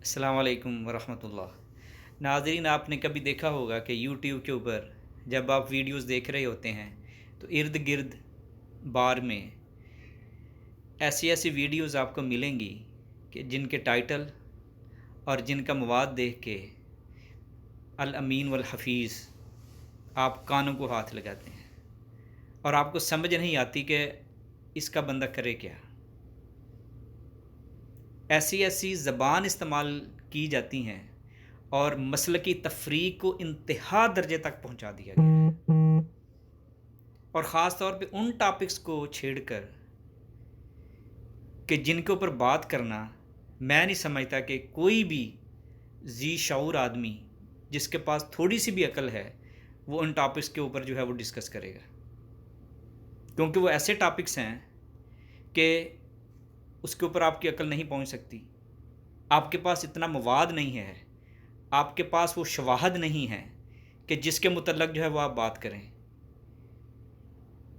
अस्सलाम वालेकुम वरहमतुल्लाह। नाज़रीन, आपने कभी देखा होगा कि यूट्यूब के ऊपर जब आप वीडियोस देख रहे होते हैं तो इर्द गिर्द बार में ऐसी ऐसी वीडियोस आपको मिलेंगी कि जिनके टाइटल और जिनका मवाद देख के अल अमीन वल हफ़ीज़ आप कानों को हाथ लगाते हैं और आपको समझ नहीं आती कि इसका बंदा करे क्या। ऐसी ऐसी ज़बान इस्तेमाल की जाती हैं और मसलकी तफरीक को इंतहा दर्जे तक पहुंचा दिया गया है, और ख़ास तौर पे उन टॉपिक्स को छेड़कर कि जिनके ऊपर बात करना मैं नहीं समझता कि कोई भी जी शऊर आदमी जिसके पास थोड़ी सी भी अकल है वो उन टॉपिक्स के ऊपर जो है वो डिस्कस करेगा, क्योंकि वो ऐसे टॉपिक्स हैं कि उसके ऊपर आपकी अकल नहीं पहुंच सकती, आपके पास इतना मवाद नहीं है, आपके पास वो शवाहद नहीं है कि जिसके मुतल्लक जो है वो आप बात करें,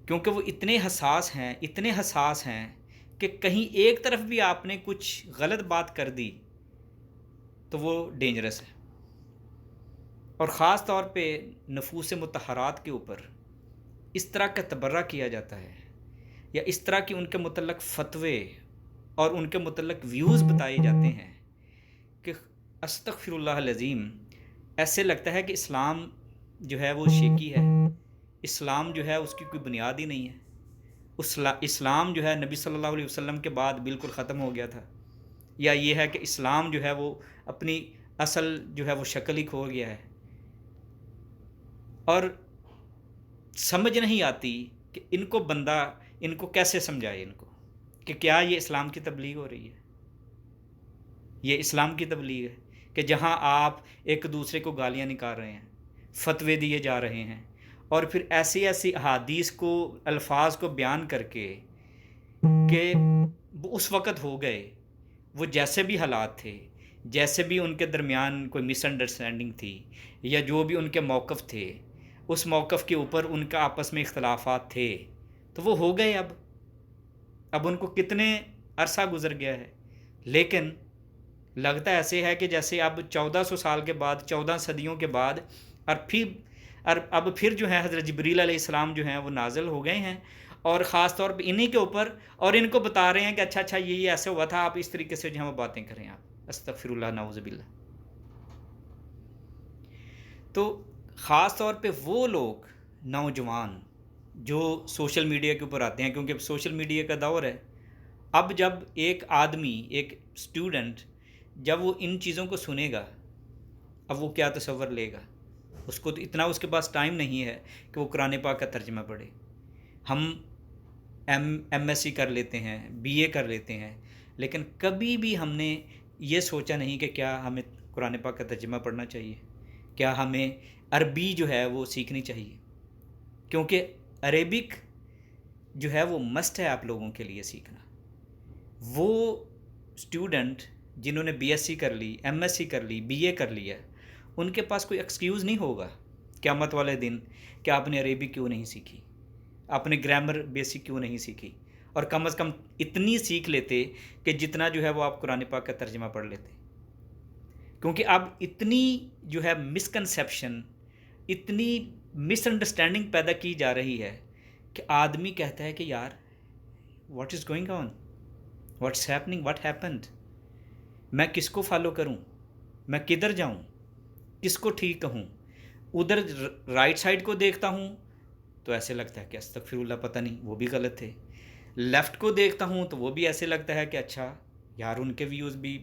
क्योंकि वो इतने हसास हैं कि कहीं एक तरफ भी आपने कुछ गलत बात कर दी तो वो डेंजरस है। और ख़ास तौर पे नफूस मुतहरात के ऊपर इस तरह का तबर्रा किया जाता है या इस तरह की उनके मुतल्लक फ़तवे और उनके मुतल्लक व्यूज़ बताए जाते हैं कि अस्तग़फिरुल्लाहल अज़ीम, ऐसे लगता है कि इस्लाम जो है वो शेकी है, इस्लाम जो है उसकी कोई बुनियाद ही नहीं है, इस्लाम जो है नबी सल्लल्लाहु अलैहि वसल्लम के बाद बिल्कुल ख़त्म हो गया था, या ये है कि इस्लाम जो है वो अपनी असल जो है वो शक्ल ही खो गया है। और समझ नहीं आती कि इनको कैसे समझाए इनको कि क्या ये इस्लाम की तबलीग हो रही है। ये इस्लाम की तबलीग है कि जहाँ आप एक दूसरे को गालियाँ निकाल रहे हैं, फतवे दिए जा रहे हैं और फिर ऐसी ऐसी अहादीस को अल्फाज को बयान करके कि वो उस वक़्त हो गए, वो जैसे भी हालात थे, जैसे भी उनके दरमियान कोई मिसअंडरस्टैंडिंग थी या जो भी उनके मौक़िफ़ थे, उस मौक़िफ़ के ऊपर उनका आपस में इख्तलाफात थे, तो वो हो गए। अब उनको कितने अरसा गुज़र गया है, लेकिन लगता ऐसे है कि जैसे अब 1400 साल के बाद, 14 सदियों के बाद अब फिर जो है हज़रत जिब्रील अलैहिस्सलाम जो हैं वो नाज़िल हो गए हैं और ख़ास तौर पे इन्हीं के ऊपर, और इनको बता रहे हैं कि अच्छा ये ऐसे हुआ था, आप इस तरीके से जो है वो बातें करें आप। अस्तग़फिरुल्लाह नऊज़ु बिल्लाह। तो ख़ास तौर पे वो लोग नौजवान जो सोशल मीडिया के ऊपर आते हैं, क्योंकि सोशल मीडिया का दौर है। अब जब एक आदमी, एक स्टूडेंट जब वो इन चीज़ों को सुनेगा, अब वो क्या तसव्वुर लेगा। उसको तो इतना उसके पास टाइम नहीं है कि वो कुरान पाक का तर्जुमा पढ़े। हम एमएससी कर लेते हैं, बीए कर लेते हैं, लेकिन कभी भी हमने ये सोचा नहीं कि क्या हमें कुरान पाक का तर्जुमा पढ़ना चाहिए, क्या हमें अरबी जो है वो सीखनी चाहिए, क्योंकि अरेबिक जो है वो मस्ट है आप लोगों के लिए सीखना। वो स्टूडेंट जिन्होंने बीएससी कर ली, एमएससी कर ली, बीए कर लिया, उनके पास कोई एक्सक्यूज़ नहीं होगा क़यामत वाले दिन कि आपने अरेबिक क्यों नहीं सीखी, आपने ग्रामर बेसिक क्यों नहीं सीखी, और कम से कम इतनी सीख लेते कि जितना जो है वो आप कुरान पाक का तर्जुमा पढ़ लेते। क्योंकि अब इतनी जो है मिसकंसेप्शन, इतनी मिसअंडरस्टैंडिंग पैदा की जा रही है कि आदमी कहता है कि यार what is going on, what's happening, what happened, मैं किसको फॉलो करूं, मैं किधर जाऊं, किसको ठीक कहूं। उधर राइट साइड को देखता हूं तो ऐसे लगता है कि अस्तगफिरुल्लाह, पता नहीं वो भी गलत थे। लेफ़्ट को देखता हूं तो वो भी ऐसे लगता है कि अच्छा यार उनके व्यूज़ भी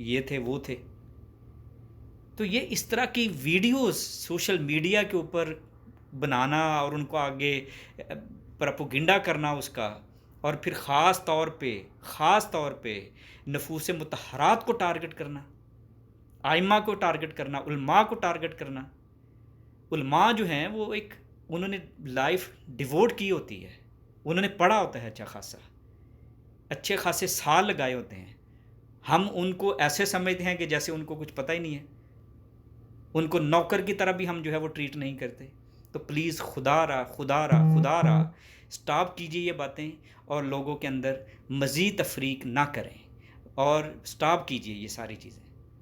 ये थे वो थे। तो ये इस तरह की वीडियोस सोशल मीडिया के ऊपर बनाना और उनको आगे प्रोपेगेंडा करना उसका, और फिर ख़ास तौर पे नफूस मुतहरात को टारगेट करना, आइमा को टारगेट करना, उलमा को टारगेट करना। उलमा जो हैं वो उन्होंने लाइफ डिवोट की होती है, उन्होंने पढ़ा होता है अच्छे खासे साल लगाए होते हैं। हम उनको ऐसे समझते हैं कि जैसे उनको कुछ पता ही नहीं है, उनको नौकर की तरह भी हम जो है वो ट्रीट नहीं करते। तो प्लीज़ खुदा रहा स्टॉप कीजिए ये बातें और लोगों के अंदर मज़ीद तफरीक ना करें, और स्टॉप कीजिए ये सारी चीज़ें।